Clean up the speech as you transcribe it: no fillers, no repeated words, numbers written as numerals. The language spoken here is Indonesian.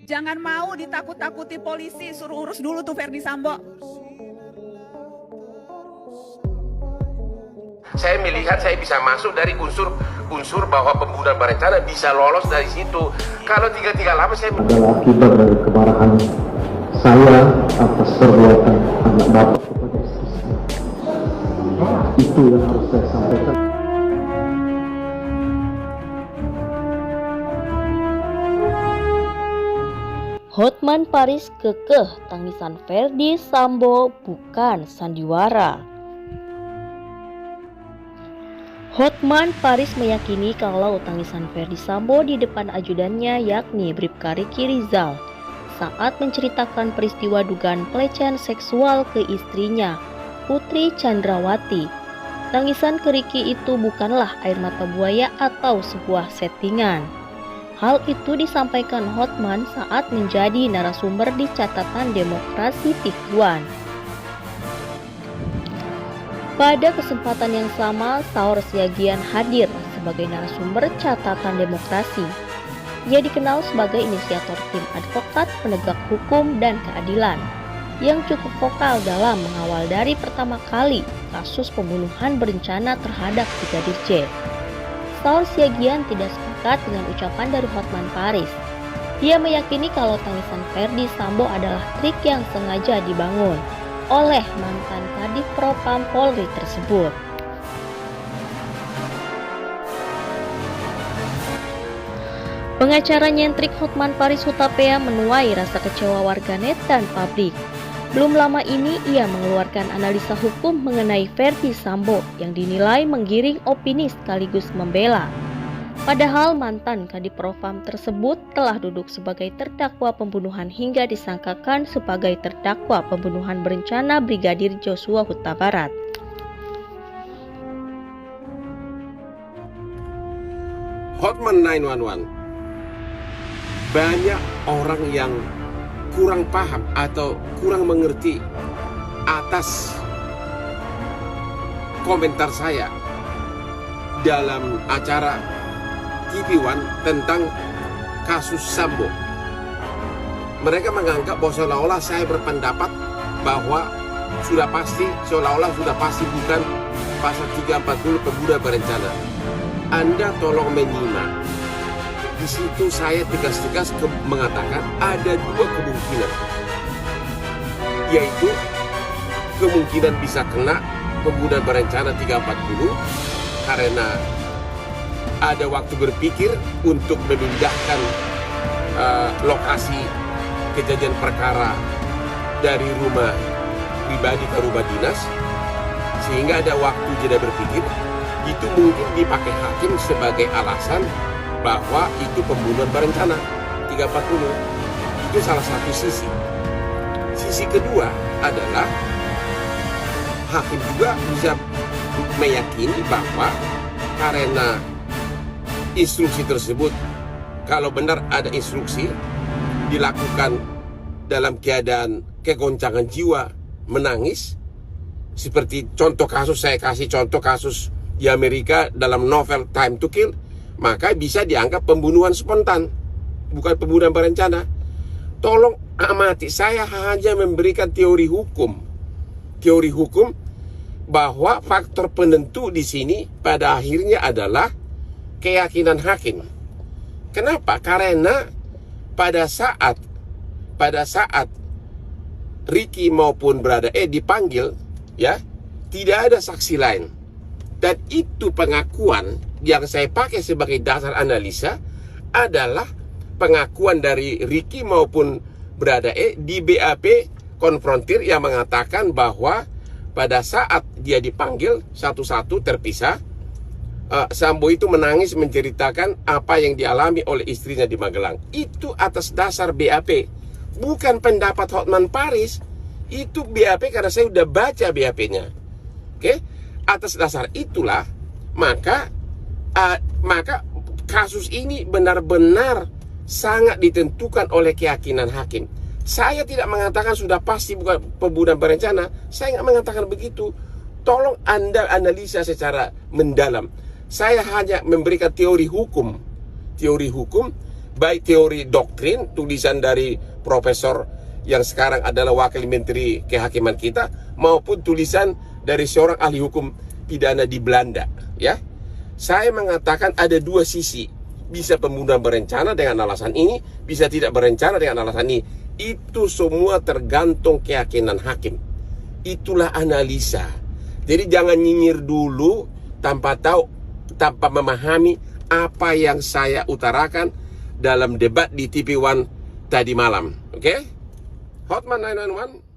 Jangan mau ditakut-takuti polisi, suruh urus dulu tuh Verdi Sambo. Saya melihat saya bisa masuk dari unsur bahwa pembunuhan berencana bisa lolos dari situ. Kalau 338 saya adalah akibat dari kemarahan saya atas perbuatan anak bapak kepada istri saya. Itu yang harus saya sampaikan. Hotman Paris kekeh tangisan Verdi Sambo bukan sandiwara. Hotman Paris meyakini kalau tangisan Verdi Sambo di depan ajudannya yakni Bribka Riki Rizal saat menceritakan peristiwa dugaan pelecehan seksual ke istrinya, Putri Chandrawati. Tangisan ke Riki itu bukanlah air mata buaya atau sebuah settingan. Hal itu disampaikan Hotman saat menjadi narasumber di catatan Demokrasi TV1. Pada kesempatan yang sama, Saur Siagian hadir sebagai narasumber catatan Demokrasi. Ia dikenal sebagai inisiator tim advokat penegak hukum dan keadilan yang cukup vokal dalam mengawal dari pertama kali kasus pembunuhan berencana terhadap Brigadir J. Saur Siagian tidak sepakat dengan ucapan dari Hotman Paris. Dia meyakini kalau tangisan Verdi Sambo adalah trik yang sengaja dibangun oleh mantan Kadif Propam Polri tersebut. Pengacara nyentrik Hotman Paris Hutapea menuai rasa kecewa warganet dan publik. Belum lama ini ia mengeluarkan analisa hukum mengenai Verdi Sambo yang dinilai menggiring opini sekaligus membela. Padahal mantan Kadif Propam tersebut telah duduk sebagai terdakwa pembunuhan hingga disangkakan sebagai terdakwa pembunuhan berencana Brigadir Joshua Huta Barat. Hotman 911. Banyak orang yang kurang paham atau kurang mengerti atas komentar saya dalam acara TV1 tentang kasus Sambo. Mereka menganggap bahwa seolah-olah saya berpendapat bahwa seolah-olah sudah pasti bukan pasal 340 pembunuhan berencana. Anda tolong menyimak. Di situ saya tegas-tegas mengatakan ada dua kemungkinan, yaitu kemungkinan bisa kena pembunuhan berencana 340 karena ada waktu berpikir untuk memindahkan lokasi kejadian perkara dari rumah pribadi ke rumah dinas, sehingga ada waktu jeda berpikir. Itu mungkin dipakai hakim sebagai alasan bahwa itu pembunuhan berencana 340. Itu salah satu sisi. Sisi kedua adalah hakim juga bisa meyakini bahwa karena instruksi tersebut, kalau benar ada instruksi dilakukan dalam keadaan kegoncangan jiwa, menangis, seperti contoh kasus, saya kasih contoh kasus di Amerika dalam novel Time to Kill, maka bisa dianggap pembunuhan spontan, bukan pembunuhan berencana. Tolong amati, saya hanya memberikan teori hukum bahwa faktor penentu di sini pada akhirnya adalah keyakinan hakim. Kenapa? Karena pada saat Riki maupun Baradae dipanggil, ya, tidak ada saksi lain. Dan itu pengakuan yang saya pakai sebagai dasar analisa adalah pengakuan dari Riki maupun Baradae di BAP konfrontir yang mengatakan bahwa pada saat dia dipanggil satu-satu terpisah, Sambo itu menangis menceritakan apa yang dialami oleh istrinya di Magelang. Itu atas dasar BAP, bukan pendapat Hotman Paris. Itu BAP karena saya sudah baca BAP-nya. Oke? Atas dasar itulah maka kasus ini benar-benar sangat ditentukan oleh keyakinan hakim. Saya tidak mengatakan sudah pasti bukan pembunuhan berencana. Saya nggak mengatakan begitu. Tolong Anda analisa secara mendalam. Saya hanya memberikan teori hukum baik teori doktrin, tulisan dari profesor yang sekarang adalah wakil menteri kehakiman kita, maupun tulisan dari seorang ahli hukum pidana di Belanda, ya. Saya mengatakan ada dua sisi. Bisa pembunuhan berencana dengan alasan ini, bisa tidak berencana dengan alasan ini. Itu semua tergantung keyakinan hakim. Itulah analisa. Jadi jangan nyinyir dulu tanpa tahu, tanpa memahami apa yang saya utarakan dalam debat di TV One tadi malam. Oke? Hotman 991.